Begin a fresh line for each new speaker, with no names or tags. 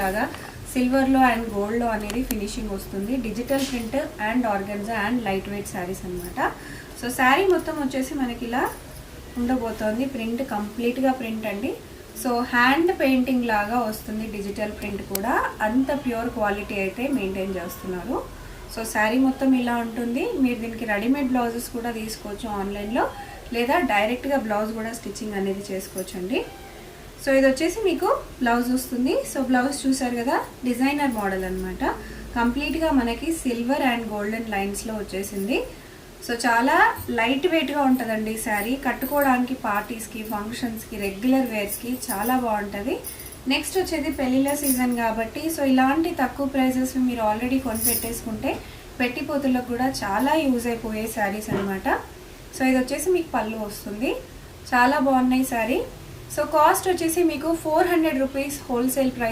లాగా సిల్వర్లో అండ్ గోల్డ్లో అనేది ఫినిషింగ్ వస్తుంది. Digital print and organza and light weight saris అనమాట. సో శారీ మొత్తం వచ్చేసి మనకి ఇలా ఉండబోతోంది. ప్రింట్ కంప్లీట్గా ప్రింట్ అండి. సో హ్యాండ్ పెయింటింగ్ లాగా వస్తుంది. డిజిటల్ ప్రింట్ కూడా అంత ప్యూర్ క్వాలిటీ అయితే మెయింటైన్ చేస్తున్నారు. సో శారీ మొత్తం ఇలా ఉంటుంది. మీరు దీనికి రెడీమేడ్ బ్లౌజెస్ కూడా తీసుకోవచ్చు ఆన్లైన్లో, లేదా డైరెక్ట్గా బ్లౌజ్ కూడా స్టిచ్చింగ్ అనేది చేసుకోవచ్చు అండి. సో ఇది వచ్చేసి మీకు బ్లౌజ్ వస్తుంది. సో బ్లౌజ్ చూసారు కదా, డిజైనర్ మోడల్ అనమాట. కంప్లీట్గా మనకి సిల్వర్ అండ్ గోల్డెన్ లైన్స్లో వచ్చేసింది. సో చాలా లైట్ వెయిట్గా ఉంటుందండి శారీ. కట్టుకోవడానికి పార్టీస్కి, ఫంక్షన్స్కి, రెగ్యులర్ వేర్స్కి చాలా బాగుంటుంది. నెక్స్ట్ వచ్చేది పెళ్ళిళ్ళ సీజన్ కాబట్టి సో ఇలాంటి తక్కువ ప్రైజెస్ మీరు ఆల్రెడీ కొని పెట్టేసుకుంటే పెట్టిపోతులకు కూడా చాలా యూజ్ అయిపోయే శారీస్ అనమాట. సో ఇది వచ్చేసి మీకు పళ్ళు వస్తుంది. చాలా బాగున్నాయి శారీ. సో కాస్ట్ వచ్చేసి మీకు 400 రూపీస్ హోల్సేల్ ప్రైస్